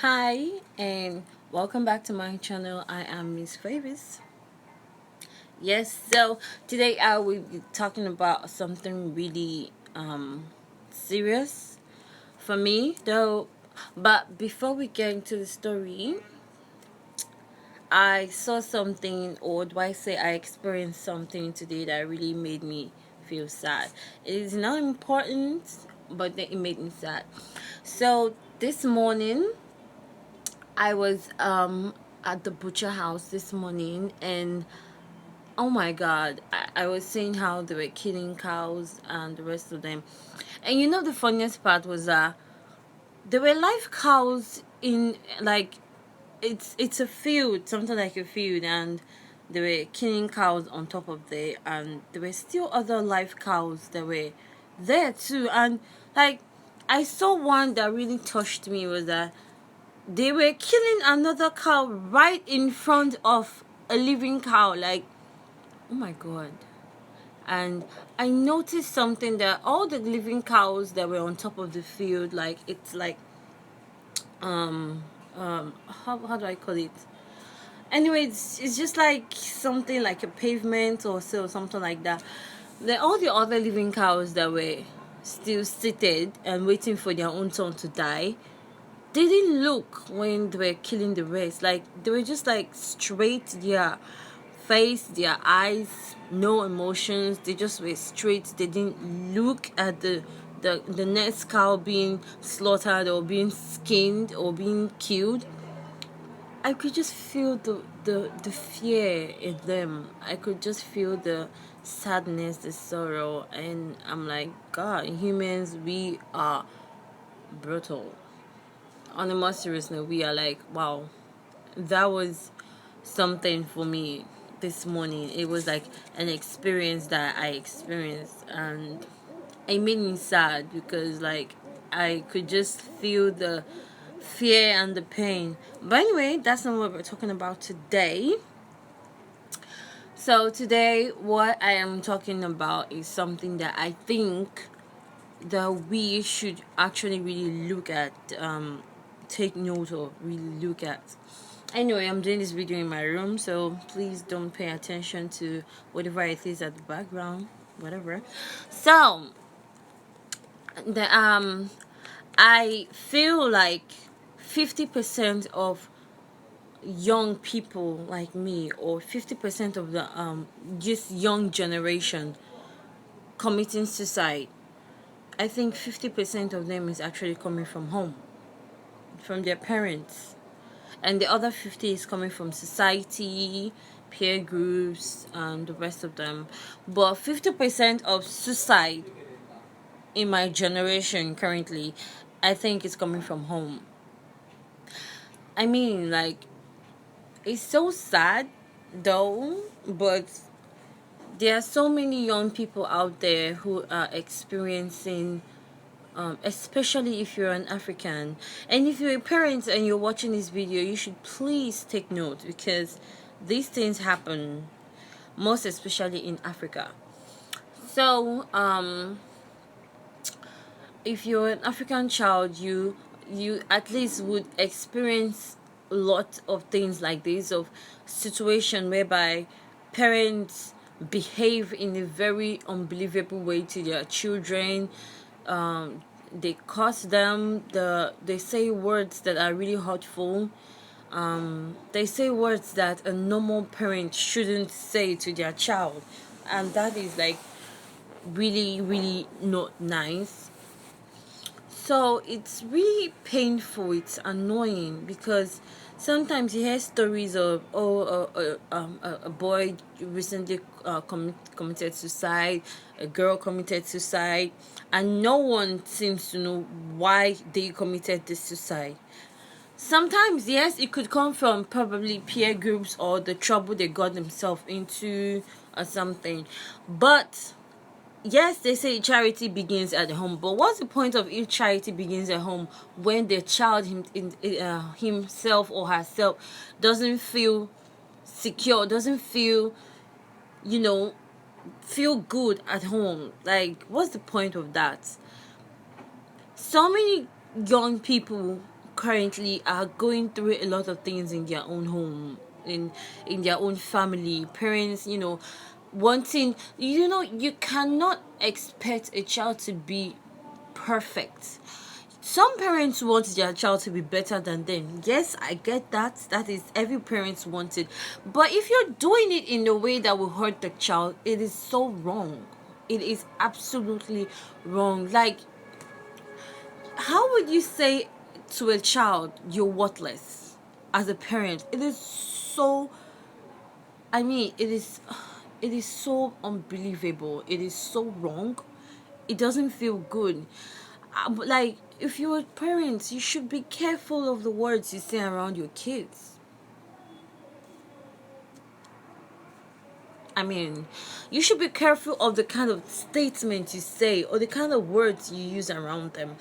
Hi and welcome back to my channel. I am Miss Favis. Yes, so today I will be talking about something really serious for me though. But before we get into the story, I saw something, or do I say I experienced something today that really made me feel sad. It is not important, but then it made me sad. So this morning I was at the butcher house this morning, and oh my god, I was seeing how they were killing cows and the rest of them. And you know the funniest part was that there were live cows in, like, it's a field, something like a field, and they were killing cows on top of there, and there were still other live cows that were there too. And like, I saw one that really touched me was that they were killing another cow right in front of a living cow. Like, oh my god. And I noticed something, that all the living cows that were on top of the field, like, it's like um how do I call it? Anyway, it's just like something like a pavement or so, something like that. Then all the other living cows that were still seated and waiting for their own turn to die, they didn't look when they were killing the rest. Like, they were just like straight, their face, their eyes, no emotions. They just were straight. They didn't look at the next cow being slaughtered or being skinned or being killed. I could just feel the fear in them. I could just feel the sadness, the sorrow, and I'm like, God, humans, we are brutal. On a more serious note, we are like, wow, that was something for me this morning. It was like an experience that I experienced, and it made me sad because, like, I could just feel the fear and the pain. But anyway, that's not what we're talking about today. So today, what I am talking about is something that I think that we should actually really look at, take note of, really look at. Anyway, I'm doing this video in my room, so please don't pay attention to whatever it is at the background, whatever. So the I feel like 50% of young people like me, or 50% of the just young generation committing suicide, I think 50% of them is actually coming from home, from their parents, and the other 50 is coming from society, peer groups, and the rest of them. But 50% of suicide in my generation currently, I think, is coming from home. I mean, like, it's so sad though, but there are so many young people out there who are experiencing, especially if you're an African. And if you're a parent and you're watching this video, you should please take note, because these things happen most especially in Africa. So, if you're an African child, you at least would experience a lot of things like this, of situation whereby parents behave in a very unbelievable way to their children. They curse them, they say words that are really hurtful. They say words that a normal parent shouldn't say to their child, and that is like really, really not nice. So it's really painful, it's annoying, because sometimes you hear stories of, a boy recently committed suicide, a girl committed suicide, and no one seems to know why they committed this suicide. Sometimes, yes, it could come from probably peer groups or the trouble they got themselves into or something. But yes, they say charity begins at home, but what's the point of if charity begins at home when the child himself or herself doesn't feel secure, doesn't feel, you know, feel good at home? Like, what's the point of that? So many young people currently are going through a lot of things in their own home, in their own family. Parents, wanting, you cannot expect a child to be perfect. Some parents want their child to be better than them. Yes, I get that. That is every parent's wanted. But if you're doing it in a way that will hurt the child, it is so wrong. It is absolutely wrong. Like, how would you say to a child you're worthless as a parent? It is so, it is so unbelievable. It is so wrong. It doesn't feel good. Like, if you're parents, you should be careful of the words you say around your kids. I mean, you should be careful of the kind of statements you say or the kind of words you use around them.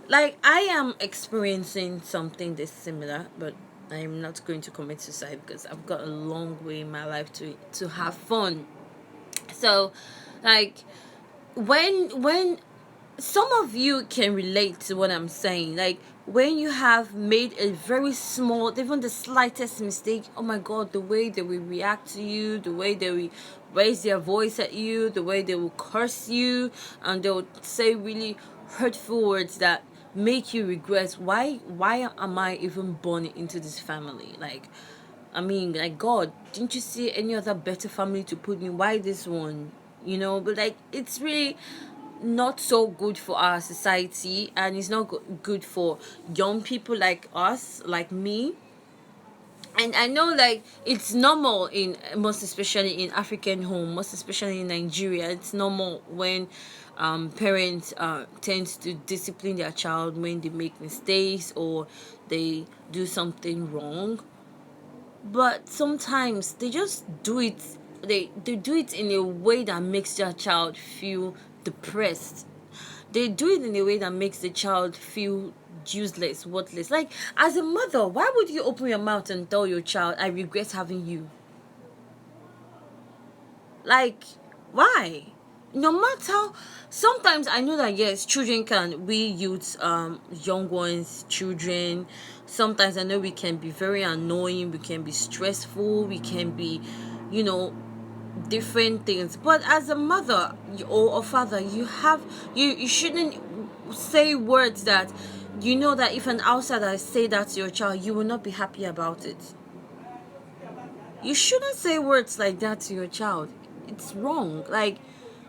Like, I am experiencing something that's similar, but I'm not going to commit suicide because I've got a long way in my life to have fun. So, like, when some of you can relate to what I'm saying. Like, when you have made a very small, even the slightest mistake, oh my god, the way they will react to you, the way they will raise their voice at you, the way they will curse you, and they will say really hurtful words that make you regret why am I even born into this family? Like, like, God, didn't you see any other better family to put me? Why this one? But like, it's really not so good for our society, and it's not good for young people like us, like me. And I know, like, it's normal in, most especially in African home, most especially in Nigeria. It's normal when parents tend to discipline their child when they make mistakes or they do something wrong. But sometimes they just do it, they do it in a way that makes their child feel depressed. They do it in a way that makes the child feel useless, worthless. Like, as a mother, why would you open your mouth and tell your child, I regret having you? Like, why? No matter, sometimes I know that yes, children can, we youths, young ones, children, sometimes I know we can be very annoying, we can be stressful, we can be, you know different things. But as a mother or a father, you shouldn't say words that, that if an outsider say that to your child, you will not be happy about it. You shouldn't say words like that to your child. It's wrong. Like,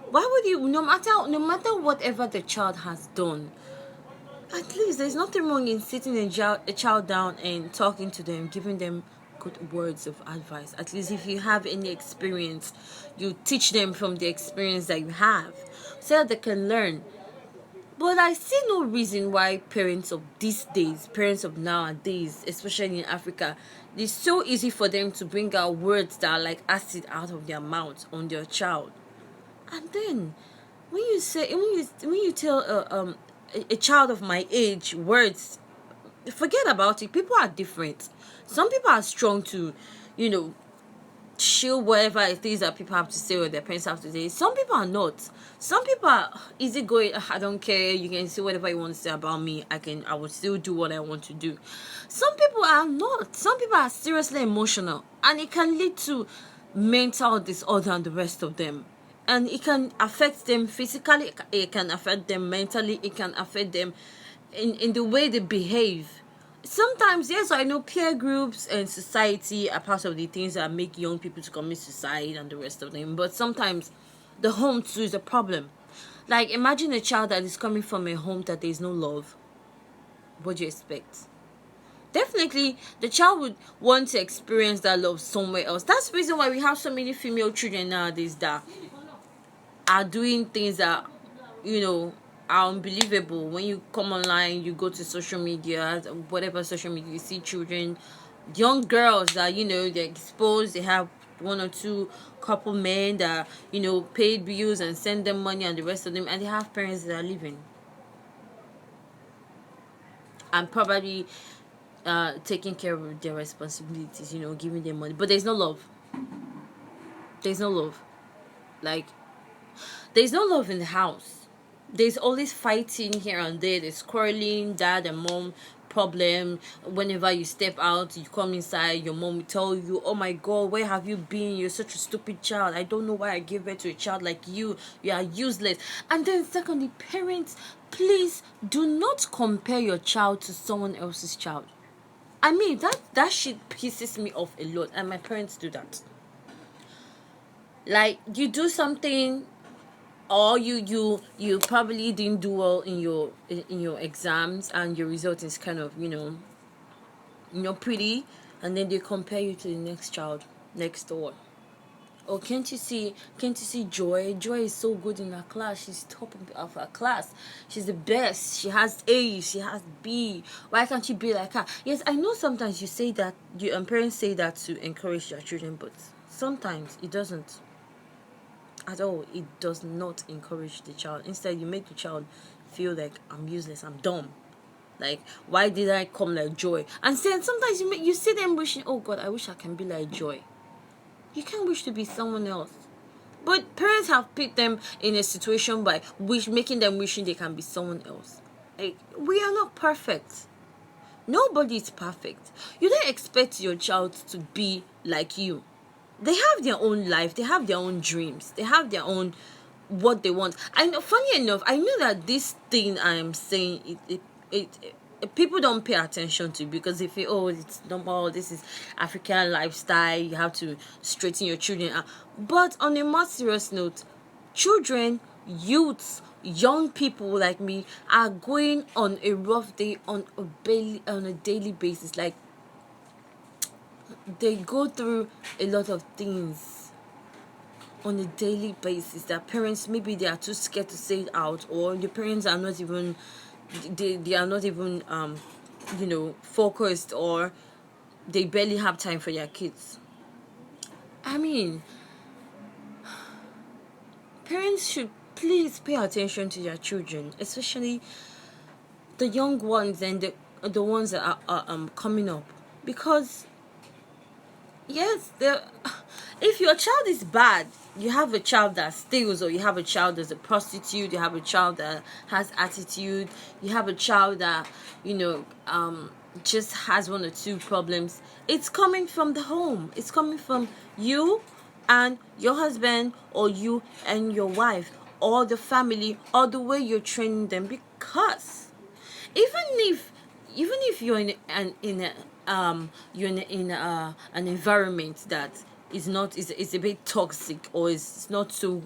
why would you, no matter whatever the child has done, at least there's nothing wrong in sitting a child down and talking to them, giving them good words of advice. At least if you have any experience, you teach them from the experience that you have so that they can learn. But I see no reason why parents of these days, parents of nowadays, especially in Africa, it's so easy for them to bring out words that are like acid out of their mouth on their child. And then when you tell a child of my age words, forget about it. People are different. Some people are strong to, you know, chill whatever it is that people have to say or their parents have to say. Some people are not. Some people are easy going. I don't care. You can say whatever you want to say about me. I will still do what I want to do. Some people are not. Some people are seriously emotional, and it can lead to mental disorder and the rest of them. And it can affect them physically. It can affect them mentally. It can affect them in the way they behave. Sometimes, yes, I know peer groups and society are part of the things that make young people to commit suicide and the rest of them. But sometimes the home too is a problem. Like, imagine a child that is coming from a home that there is no love. What do you expect? Definitely the child would want to experience that love somewhere else. That's the reason why we have so many female children nowadays that are doing things that, you know are unbelievable. When you come online, you go to social media, whatever social media, you see children, young girls that, they're exposed, they have one or two couple men that, paid bills and send them money and the rest of them, and they have parents that are living and probably taking care of their responsibilities, giving them money, but there's no love. There's no love. Like, there's no love in the house. There's always fighting here and there. There's quarreling, dad and mom problem. Whenever you step out, you come inside, your mom will tell you, oh my god, where have you been? You're such a stupid child. I don't know why I gave birth to a child like you are useless. And then secondly, parents, please do not compare your child to someone else's child. I mean, that shit pisses me off a lot, and my parents do that. Like, you do something, or you probably didn't do well in your exams, and your result is kind of, pretty, and then they compare you to the next child next door. Oh, can't you see Joy? Joy is so good in her class. She's top of her class. She's the best. She has A, she has B. Why can't you be like her? Yes, I know sometimes you say that, you parents say that to encourage their children, but sometimes it doesn't at all. It does not encourage the child. Instead, you make the child feel like, I'm useless, I'm dumb. Like, why did I come like Joy? And then sometimes you see them wishing, oh God, I wish I can be like Joy. You can't wish to be someone else. But parents have put them in a situation by making them wishing they can be someone else. Like, we are not perfect. Nobody is perfect. You don't expect your child to be like you. They have their own life. They have their own dreams. They have their own what they want. And funny enough, I know that this thing I am saying, people don't pay attention to, because they feel, oh, it's normal, this is African lifestyle, you have to straighten your children out. But on a more serious note, children, youths, young people like me are going on a rough day on a daily basis. Like, they go through a lot of things on a daily basis that parents, maybe they are too scared to say it out, or the parents are not even, they are not even focused, or they barely have time for their kids. I mean, parents should please pay attention to their children, especially the young ones, and the ones that are coming up, because yes, if your child is bad, you have a child that steals, or you have a child that's a prostitute, you have a child that has attitude, you have a child that just has one or two problems, it's coming from the home. It's coming from you and your husband, or you and your wife, or the family, or the way you're training them. Because even if you're in an environment that is a bit toxic, or it's not so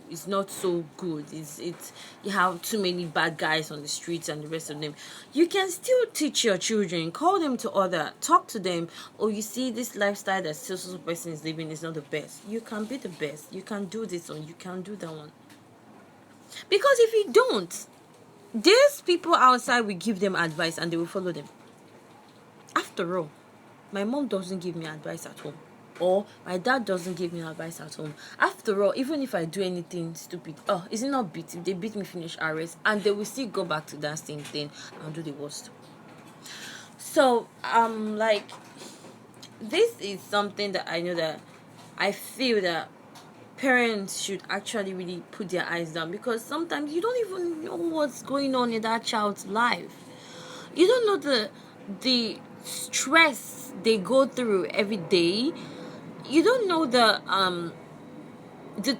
good, it's you have too many bad guys on the streets and the rest of them, you can still teach your children, call them to order, talk to them. Or, you see, this lifestyle that so person is living is not the best. You can be the best. You can do this one, you can do that one. Because if you don't, these people outside will give them advice, and they will follow them. After all, my mom doesn't give me advice at home, or my dad doesn't give me advice at home. After all, even if I do anything stupid, is it not beat? If they beat me, finish arrest, and they will still go back to that same thing and do the worst. So, like, this is something that I know that I feel that parents should actually really put their eyes down, because sometimes you don't even know what's going on in that child's life. You don't know the stress they go through every day. You don't know the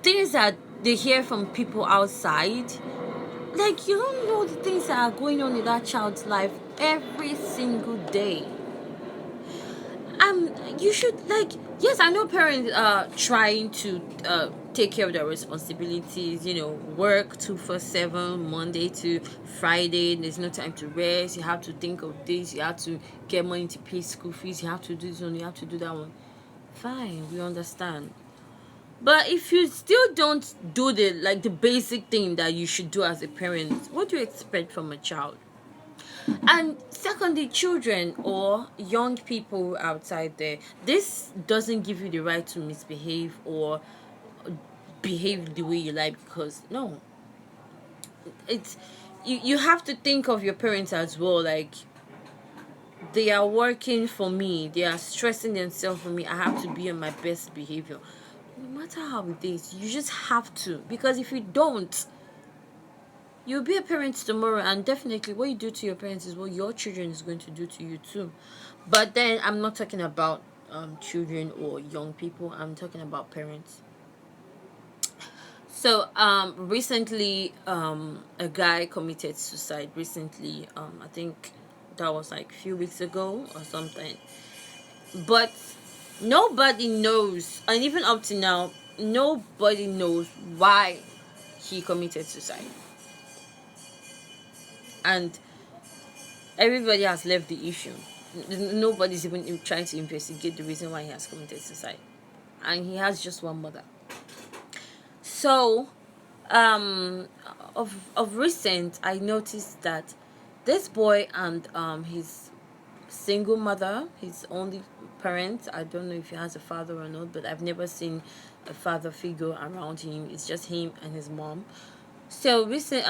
things that they hear from people outside. Like, you don't know the things that are going on in that child's life every single day. You should, like, yes, I know parents are trying to take care of their responsibilities, work 2/7, Monday to Friday. There's no time to rest. You have to think of this, you have to get money to pay school fees, you have to do this one, you have to do that one. Fine, we understand. But if you still don't do the basic thing that you should do as a parent, what do you expect from a child? And secondly, children or young people outside there, this doesn't give you the right to misbehave or behave the way you like, because no, it's you have to think of your parents as well. Like, they are working for me, they are stressing themselves for me, I have to be on my best behavior. No matter how it is, you just have to, because if you don't, You'll be a parent tomorrow, and definitely what you do to your parents is what your children is going to do to you too. But then I'm not talking about children or young people. I'm talking about parents. So recently a guy committed suicide recently. I think that was like a few weeks ago or something. But nobody knows, and even up to now, nobody knows why he committed suicide. And everybody has left the issue. Nobody's even trying to investigate the reason why he has committed suicide. And he has just one mother. So, of recent, I noticed that this boy and his single mother, his only parent. I don't know if he has a father or not, but I've never seen a father figure around him. It's just him and his mom. So recent,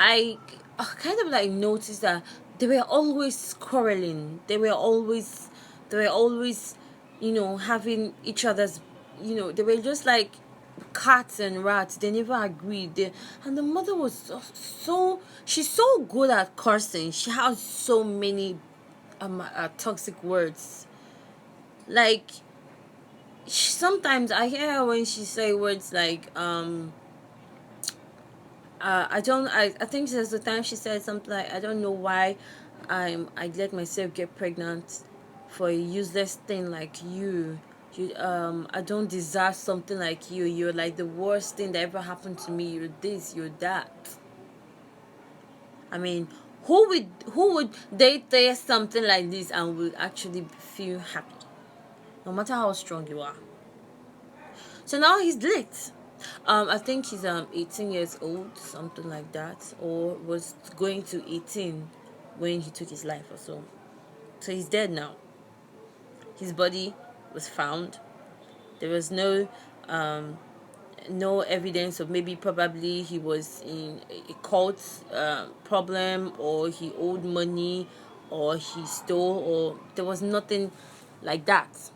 I kind of like noticed that they were always quarreling. They were always, having each other's, they were just like cats and rats. They never agreed. And the mother was she's so good at cursing. She has so many toxic words. Like, sometimes I hear her when she say words like I think there's the time she said something like, I don't know why I let myself get pregnant for a useless thing like you. I don't deserve something like you. You're like the worst thing that ever happened to me. You're this, you're that. I mean, who would they say something like this and would actually feel happy, no matter how strong you are? So now he's late. I think he's 18 years old, something like that, or was going to 18 when he took his life or so. So he's dead now. His body was found. There was no evidence of, maybe probably he was in a cult problem, or he owed money, or he stole, or there was nothing like that.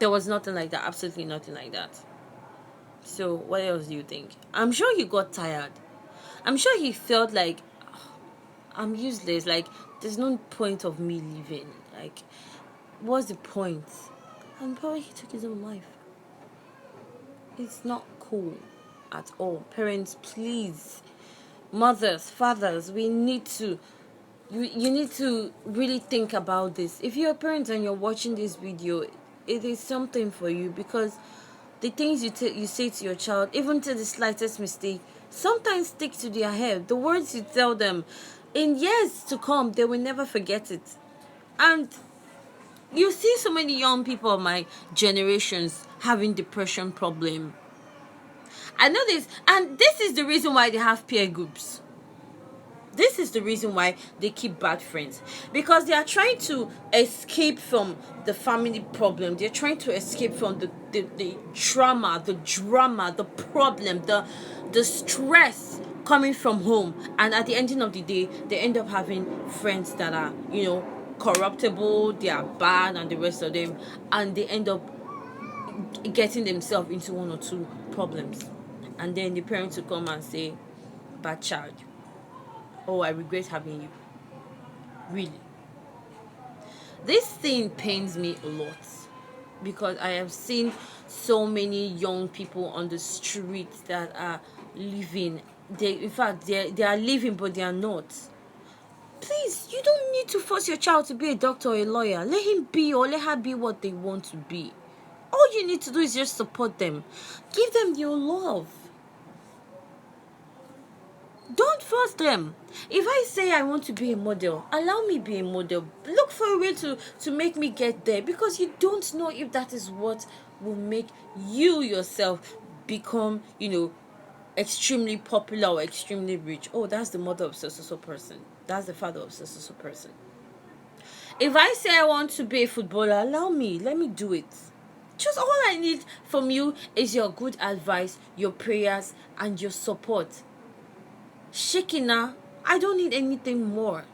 There was nothing like that. Absolutely nothing like that. So what else do you think? I'm sure he got tired. I'm sure he felt like, I'm useless. Like, there's no point of me living. Like, what's the point? And probably he took his own life. It's not cool at all. Parents, please. Mothers, fathers, we need to. You need to really think about this. If you're a parent and you're watching this video, it is something for you, because the things you say to your child, even to the slightest mistake, sometimes stick to their head. The words you tell them, in years to come, they will never forget it. And you see so many young people of my generations having depression problem. I know this, and this is the reason why they have peer groups. This is the reason why they keep bad friends, because they are trying to escape from the family problem. They're trying to escape from the trauma, the drama, the problem, the stress coming from home. And at the ending of the day, they end up having friends that are, corruptible, they are bad, and the rest of them, and they end up getting themselves into one or two problems. And then the parents will come and say, bad child, oh, I regret having you. Really. This thing pains me a lot, because I have seen so many young people on the streets that are living. In fact, they are living, but they are not. Please, you don't need to force your child to be a doctor or a lawyer. Let him be, or let her be, what they want to be. All you need to do is just support them. Give them your love. Don't force them. If I say I want to be a model, allow me be a model. Look for a way to make me get there, because you don't know if that is what will make you yourself become, extremely popular or extremely rich. Oh, that's the mother of so person. That's the father of so person. If I say I want to be a footballer, allow me. Let me do it. Just all I need from you is your good advice, your prayers, and your support. Shekina, I don't need anything more.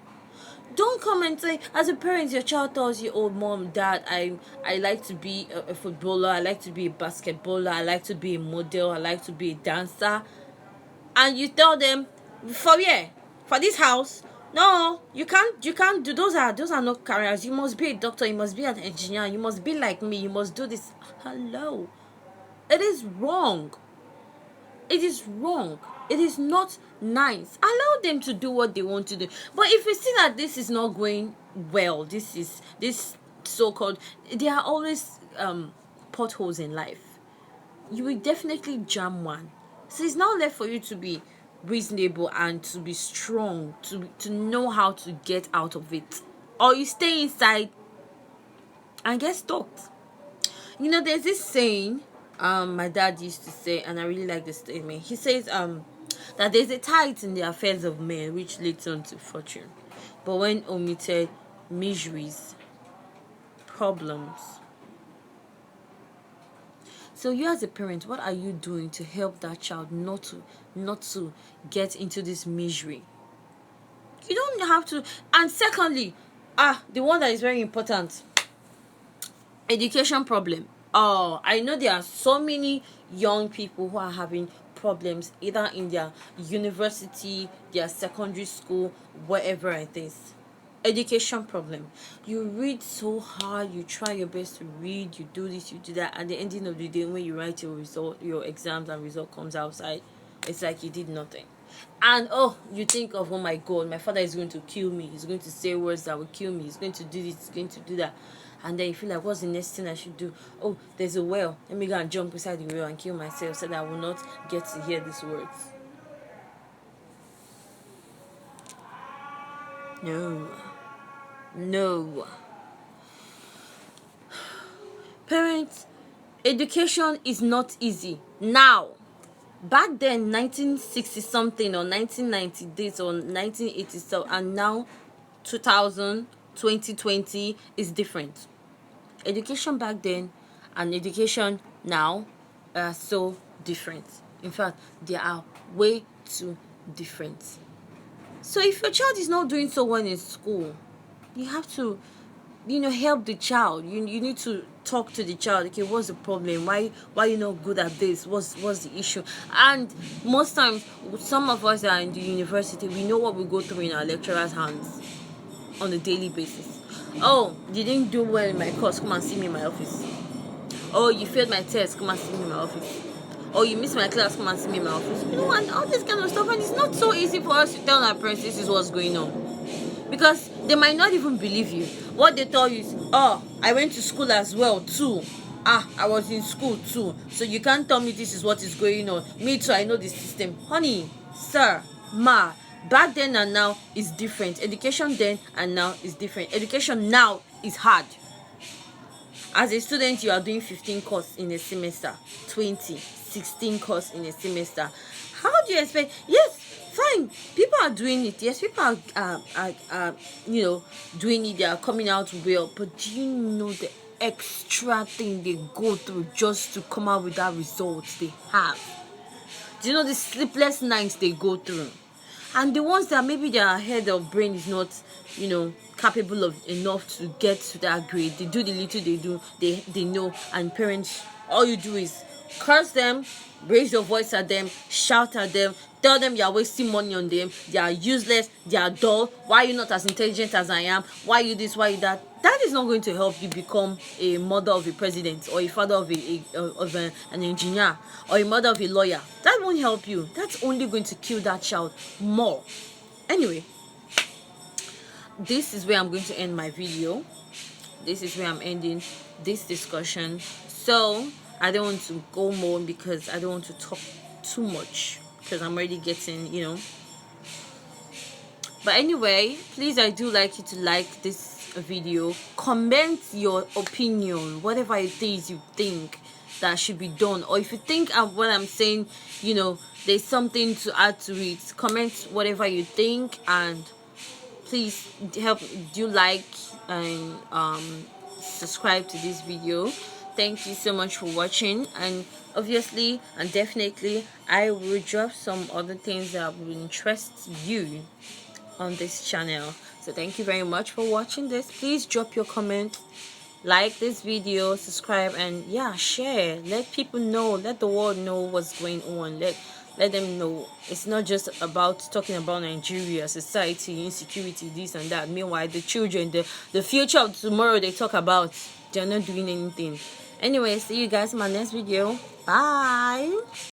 Don't come and say, as a parent, your child tells you, oh, mom, dad, I like to be a footballer, I like to be a basketballer, I like to be a model, I like to be a dancer. and you tell them, for where? For this house? No, you can't do. Those are not careers. You must be a doctor, you must be an engineer, you must be like me, you must do this. Hello. It is wrong. It is wrong. It is not nice. Allow them to do what they want to do. But if you see that this is not going well, this so-called, there are always potholes in life. You will definitely jam one. So it's now left for you to be reasonable and to be strong, to know how to get out of it. Or you stay inside and get stuck. There's this saying my dad used to say, and I really like this statement. He says that there's a tithe in the affairs of men which leads on to fortune, but when omitted, miseries, problems. So you as a parent, what are you doing to help that child not to get into this misery? You don't have to. And secondly, the one that is very important, education problem. Oh, I know there are so many young people who are having problems either in their university, their secondary school, wherever it is. Education problem. You read so hard, you try your best to read, you do this, you do that. At the ending of the day, when you write your result, your exams and result comes outside, it's like you did nothing. And you think of, oh my God, my father is going to kill me, he's going to say words that will kill me, he's going to do this, he's going to do that. And then you feel like, what's the next thing I should do? Oh, there's a well, let me go and jump inside the well and kill myself so that I will not get to hear these words. No. Parents, education is not easy now. Back then, 1960 something or 1990 days or 1980 so, and now 2020 is different. Education back then and education now are so different. In fact, they are way too different. So if your child is not doing so well in school, you have to help the child. You need to talk to the child. Okay, what's the problem? Why you not good at this? What's the issue? And most times, some of us are in the university, we know what we go through in our lecturers' hands on a daily basis. Oh, you didn't do well in my course, come and see me in my office. Oh, you failed my test, come and see me in my office. Oh, you missed my class, come and see me in my office. And all this kind of stuff. And it's not so easy for us to tell our parents this is what's going on, because they might not even believe you. What they tell you is, oh, I went to school as well too. I was in school too. So you can't tell me this is what is going on. Me too, I know the system. Honey, sir, ma, back then and now is different. Education then and now is different. Education now is hard. As a student, you are doing 15 courses in a semester, 16 courses in a semester. How do you expect? Yes, fine, people are doing it. Yes, people are doing it. They are coming out well. But do you know the extra thing they go through just to come out with that result they have? Do you know the sleepless nights they go through? And the ones that maybe their head or brain is not, capable of enough to get to that grade, they do the little they do, they know. And parents, all you do is curse them, raise your voice at them, shout at them, tell them you're wasting money on them, they are useless, they are dull, why are you not as intelligent as I am, why you this, why you that. That is not going to help you become a mother of a president or a father of an engineer or a mother of a lawyer. That won't help you. That's only going to kill that child more. Anyway, this is where I'm going to end my video. This is where I'm ending this discussion. So I don't want to go more because I don't want to talk too much, because I'm already getting, But anyway, please, I do like you to like this video, comment your opinion, whatever it is you think that should be done, or if you think what I'm saying, there's something to add to it, comment whatever you think. And please do like and subscribe to this video. Thank you so much for watching, and obviously and definitely I will drop some other things that will interest you on this channel. So thank you very much for watching this. Please drop your comment, like this video, subscribe, and share. Let people know, let the world know what's going on. Let Let them know it's not just about talking about Nigeria, society, insecurity, this and that. Meanwhile, the children, the future of tomorrow they talk about, they're not doing anything. Anyway, see you guys in my next video. Bye.